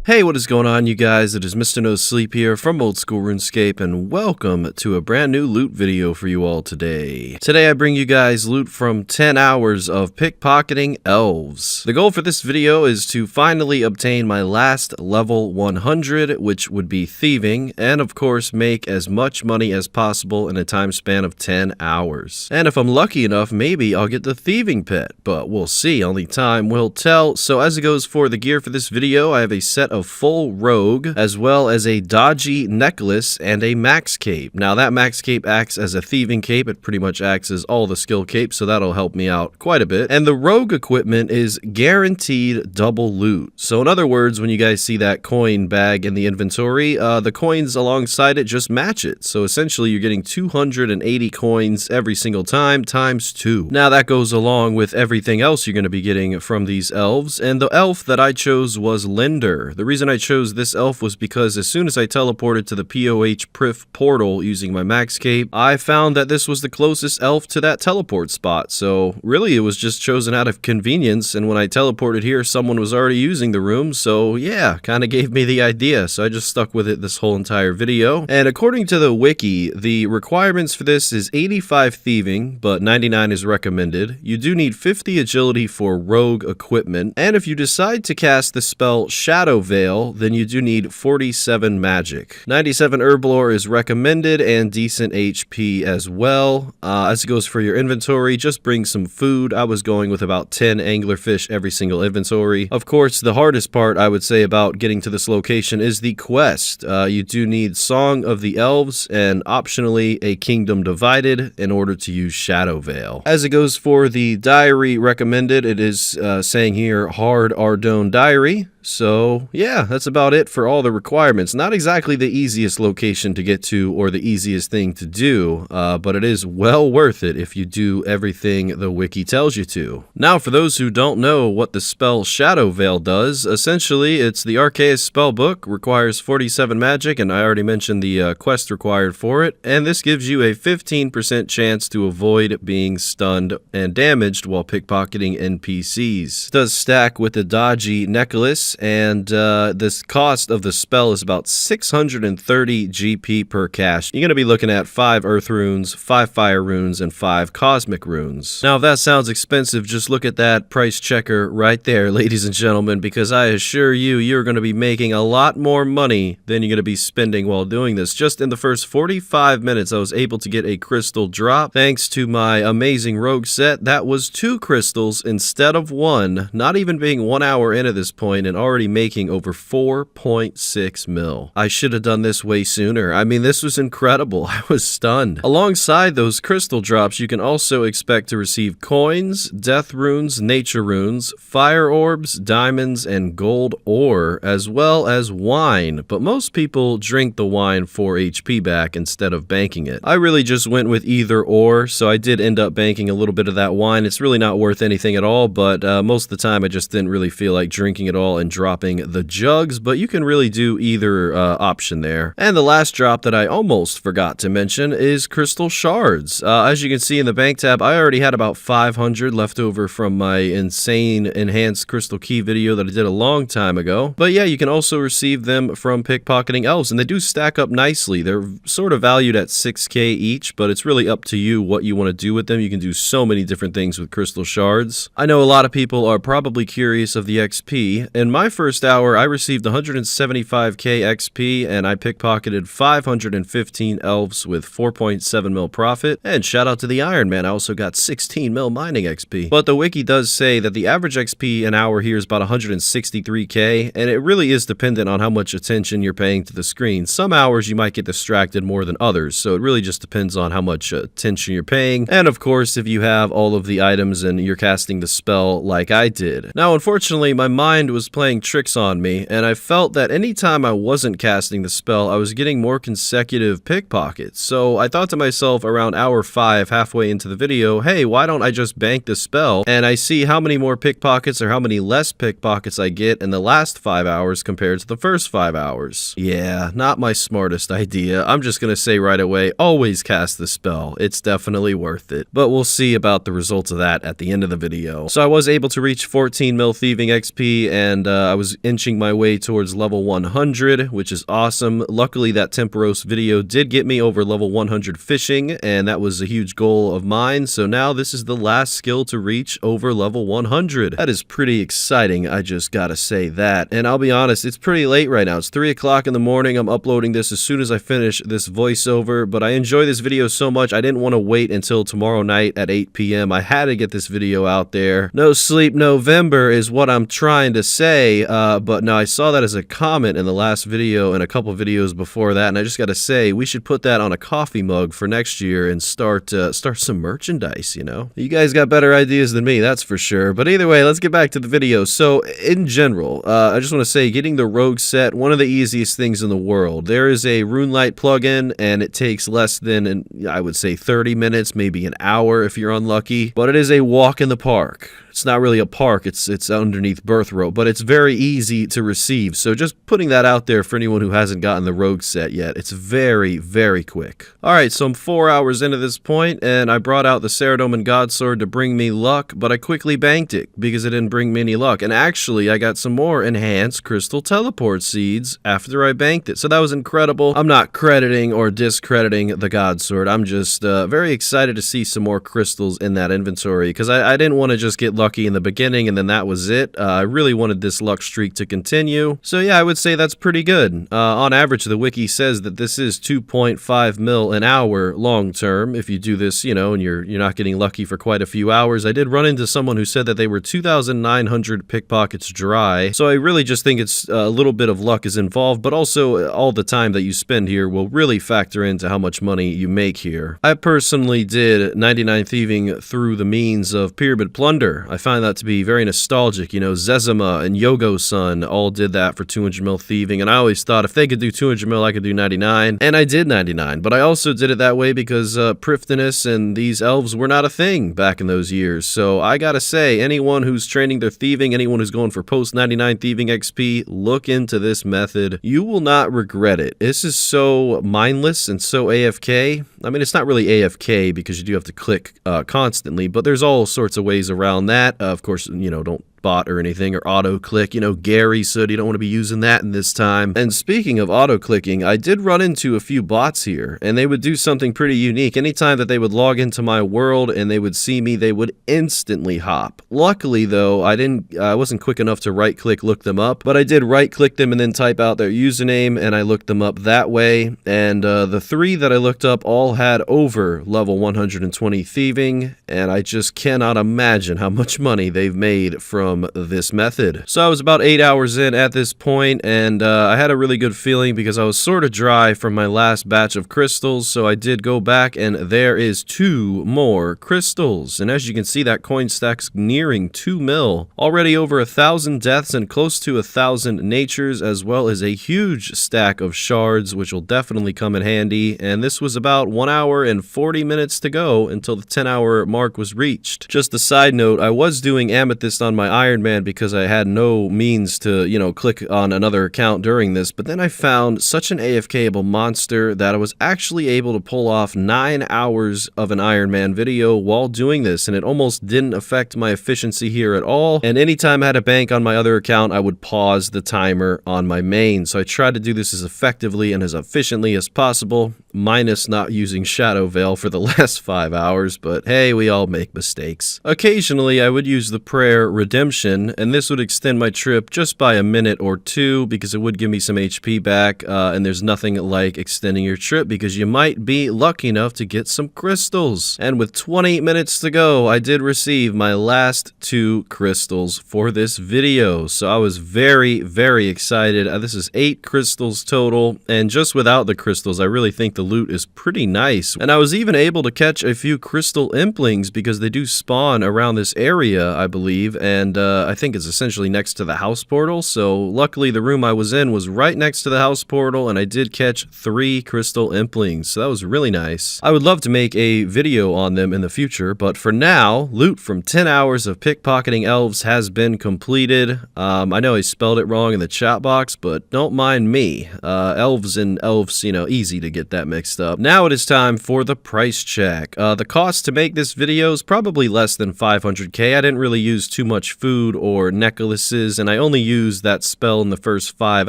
Hey, what is going on, you guys? It is Mr. No Sleep here from Old School RuneScape, and welcome to a brand new loot video for you all today. Today I bring you guys loot from 10 hours of Pickpocketing Elves. The goal for this video is to finally obtain my last level 100, which would be thieving, and of course make as much money as possible in a time span of 10 hours. And if I'm lucky enough, maybe I'll get the thieving pet, but we'll see, only time will tell. So as it goes for the gear for this video, I have a set of full rogue, as well as a dodgy necklace and a max cape. Now that max cape acts as a thieving cape, it pretty much acts as all the skill capes, so that'll help me out quite a bit. And the rogue equipment is guaranteed double loot. So in other words, when you guys see that coin bag in the inventory, the coins alongside it just match it. So essentially you're getting 280 coins every single time, times 2. Now that goes along with everything else you're going to be getting from these elves, and the elf that I chose was Linder. The reason I chose this elf was because as soon as I teleported to the POH Prif portal using my max cape, I found that this was the closest elf to that teleport spot. So really it was just chosen out of convenience, and when I teleported here someone was already using the room, so yeah, kind of gave me the idea, so I just stuck with it this whole entire video. And according to the wiki, the requirements for this is 85 thieving, but 99 is recommended. You do need 50 agility for rogue equipment, and if you decide to cast the spell Shadow Veil, then you do need 47 magic. 97 herblore is recommended and decent HP as well. As it goes for your inventory, just bring some food. I was going with about 10 anglerfish every single inventory. Of course, the hardest part I would say about getting to this location is the quest. You do need Song of the Elves and optionally a Kingdom Divided in order to use Shadow Veil. As it goes for the diary recommended, it is saying here Hard Ardone Diary. So yeah, that's about it for all the requirements. Not exactly the easiest location to get to or the easiest thing to do, but it is well worth it if you do everything the wiki tells you to. Now for those who don't know what the spell Shadow Veil does, essentially it's the Arceus spellbook, requires 47 magic, and I already mentioned the quest required for it, and this gives you a 15% chance to avoid being stunned and damaged while pickpocketing NPCs. It does stack with the dodgy necklace, and this cost of the spell is about 630 GP per cast. You're going to be looking at 5 earth runes, 5 fire runes, and 5 cosmic runes. Now if that sounds expensive, just look at that price checker right there, ladies and gentlemen, because I assure you, you're going to be making a lot more money than you're going to be spending while doing this. Just in the first 45 minutes, I was able to get a crystal drop. Thanks to my amazing rogue set, that was 2 crystals instead of 1, not even being 1 hour into this point, and already making over 4.6 mil. I should have done this way sooner. I mean, this was incredible. I was stunned. Alongside those crystal drops, you can also expect to receive coins, death runes, nature runes, fire orbs, diamonds, and gold ore, as well as wine. But most people drink the wine for HP back instead of banking it. I really just went with either or, so I did end up banking a little bit of that wine. It's really not worth anything at all, but most of the time I just didn't really feel like drinking it all and dropping the jugs, but you can really do either option there. And the last drop that I almost forgot to mention is crystal shards. As you can see in the bank tab, I already had about 500 left over from my insane enhanced crystal key video that I did a long time ago. But yeah, you can also receive them from Pickpocketing Elves, and they do stack up nicely. They're sort of valued at 6k each, but it's really up to you what you want to do with them. You can do so many different things with crystal shards. I know a lot of people are probably curious of the XP. In my first hour, I received 175k XP, and I pickpocketed 515 elves with 4.7 mil profit. And shout out to the Iron Man, I also got 16 mil mining XP. But the wiki does say that the average XP an hour here is about 163k, and it really is dependent on how much attention you're paying to the screen. Some hours you might get distracted more than others, so it really just depends on how much attention you're paying, and of course if you have all of the items and you're casting the spell like I did. Now unfortunately my mind was playing tricks on me, and I felt that anytime I wasn't casting the spell, I was getting more consecutive pickpockets. So I thought to myself around hour 5, halfway into the video, hey, why don't I just bank the spell, and I see how many more pickpockets or how many less pickpockets I get in the last 5 hours compared to the first 5 hours. Yeah, not my smartest idea. I'm just gonna say right away, always cast the spell. It's definitely worth it. But we'll see about the results of that at the end of the video. So I was able to reach 14 mil thieving XP, and I was inching my way towards level 100, which is awesome. Luckily, that Temperos video did get me over level 100 fishing, and that was a huge goal of mine. So now this is the last skill to reach over level 100. That is pretty exciting, I just gotta say that. And I'll be honest, it's pretty late right now. It's 3 o'clock in the morning. I'm uploading this as soon as I finish this voiceover, but I enjoy this video so much I didn't want to wait until tomorrow night at 8 p.m. I had to get this video out there. No sleep November is what I'm trying to say, but no, I saw that as a comment in the last video and a couple videos before that, and I just gotta say, we should put that on a coffee mug for next year and start some merchandise, you know? You guys got better ideas than me, that's for sure. But either way, let's get back to the video. So, in general, I just want to say, getting the Rogue set, one of the easiest things in the world. There is a RuneLite plugin, and it takes less than, I would say, 30 minutes, maybe an hour if you're unlucky, but it is a walk in the park. It's not really a park, it's underneath Birth Row, but it's very easy to receive. So just putting that out there for anyone who hasn't gotten the Rogue set yet. It's very, very quick. Alright, so I'm 4 hours into this point, and I brought out the Saradomin Godsword to bring me luck, but I quickly banked it because it didn't bring me any luck. And actually, I got some more enhanced crystal teleport seeds after I banked it. So that was incredible. I'm not crediting or discrediting the Godsword. I'm just very excited to see some more crystals in that inventory, because I didn't want to just get lucky in the beginning and then that was it. I really wanted this luck streak to continue. So yeah, I would say that's pretty good. On average, the wiki says that this is 2.5 mil an hour long term. If you do this, you know, and you're not getting lucky for quite a few hours. I did run into someone who said that they were 2,900 pickpockets dry. So I really just think it's a little bit of luck is involved, but also all the time that you spend here will really factor into how much money you make here. I personally did 99 thieving through the means of Pyramid Plunder. I find that to be very nostalgic. You know, Zezima and Yogo-sun all did that for 200 mil thieving, and I always thought if they could do 200 mil, I could do 99, and I did 99, but I also did it that way because Prifdinus and these elves were not a thing back in those years. So I gotta say, anyone who's training their thieving, anyone who's going for post 99 thieving XP, look into this method. You will not regret it. This is so mindless and so AFK. I mean, it's not really AFK because you do have to click constantly, but there's all sorts of ways around that. Of course, you know, don't bot or anything, or auto click. You know, Gary said you don't want to be using that in this time. And speaking of auto clicking, I did run into a few bots here, and they would do something pretty unique. Anytime that they would log into my world and they would see me, they would instantly hop. Luckily though, I wasn't quick enough to right click look them up, but I did right click them and then type out their username, and I looked them up that way. And the 3 that I looked up all had over level 120 thieving, and I just cannot imagine how much money they've made from this method. So I was about 8 hours in at this point, and I had a really good feeling because I was sort of dry from my last batch of crystals, so I did go back, and there is 2 more crystals. And as you can see, that coin stack's nearing 2 mil. Already over 1,000 deaths and close to 1,000 natures, as well as a huge stack of shards, which will definitely come in handy. And this was about 1 hour and 40 minutes to go until the 10-hour mark was reached. Just a side note, I was doing amethyst on my Iron Man because I had no means to, you know, click on another account during this, but then I found such an AFK-able monster that I was actually able to pull off 9 hours of an Iron Man video while doing this, and it almost didn't affect my efficiency here at all. And anytime I had a bank on my other account, I would pause the timer on my main. So I tried to do this as effectively and as efficiently as possible, minus not using Shadow Veil for the last 5 hours, but hey, we all make mistakes. Occasionally, I would use the prayer Redemption, and this would extend my trip just by a minute or 2 because it would give me some HP back, and there's nothing like extending your trip because you might be lucky enough to get some crystals. And with 20 minutes to go, I did receive my last 2 crystals for this video, so I was very, very excited. This is 8 crystals total, and just without the crystals, I really think the loot is pretty nice. And I was even able to catch a few crystal implings because they do spawn around this area, I believe, and I think it's essentially next to the house portal. So luckily the room I was in was right next to the house portal, and I did catch 3 crystal implings, so that was really nice. I would love to make a video on them in the future, but for now, loot from 10 hours of Pickpocketing Elves has been completed. I know I spelled it wrong in the chat box, but don't mind me. Elves and elves, you know, easy to get that mixed up. Now it is time for the price check. The cost to make this video is probably less than 500k. I didn't really use too much food or necklaces, and I only use that spell in the first 5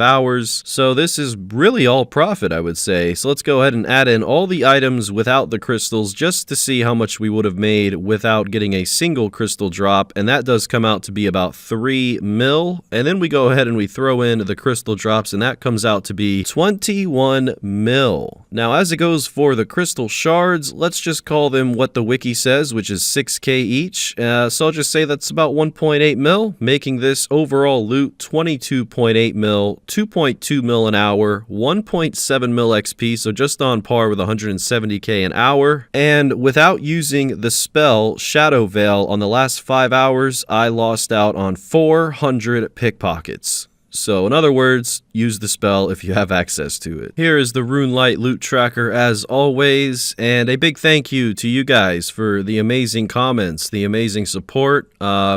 hours. So this is really all profit, I would say. So let's go ahead and add in all the items without the crystals just to see how much we would have made without getting a single crystal drop, and that does come out to be about 3 mil. And then we go ahead and we throw in the crystal drops, and that comes out to be 21 mil. Now, as it goes for the crystal shards, let's just call them what the wiki says, which is 6k each. So I'll just say that's about 1.8 mil, making this overall loot 22.8 mil, 2.2 mil an hour, 1.7 mil XP, so just on par with 170k an hour. And without using the spell Shadow Veil on the last 5 hours, I lost out on 400 pickpockets. So in other words, use the spell if you have access to it. Here is the RuneLite loot tracker as always, and a big thank you to you guys for the amazing comments, the amazing support.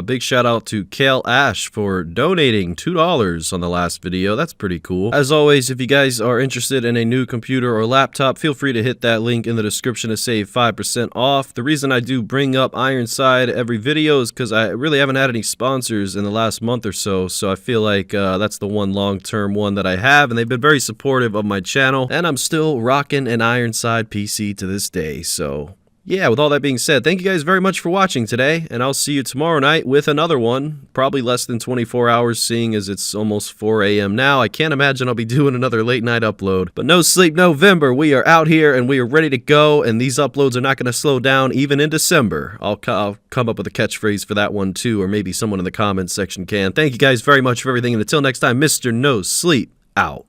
Big shout out to Kale Ash for donating $2 on the last video. That's pretty cool. As always, if you guys are interested in a new computer or laptop, feel free to hit that link in the description to save 5% off. The reason I do bring up Ironside every video is because I really haven't had any sponsors in the last month or so, so I feel like that's the one long-term one that I have, and they've been very supportive of my channel, and I'm still rocking an Ironside PC to this day. So yeah, with all that being said, thank you guys very much for watching today, and I'll see you tomorrow night with another one, probably less than 24 hours, seeing as it's almost 4 a.m. now. I can't imagine I'll be doing another late night upload, but no sleep November. We are out here and we are ready to go, and these uploads are not going to slow down even in December. I'll come up with a catchphrase for that one too, or maybe someone in the comments section can. Thank you guys very much for everything, and until next time, Mr. No Sleep out.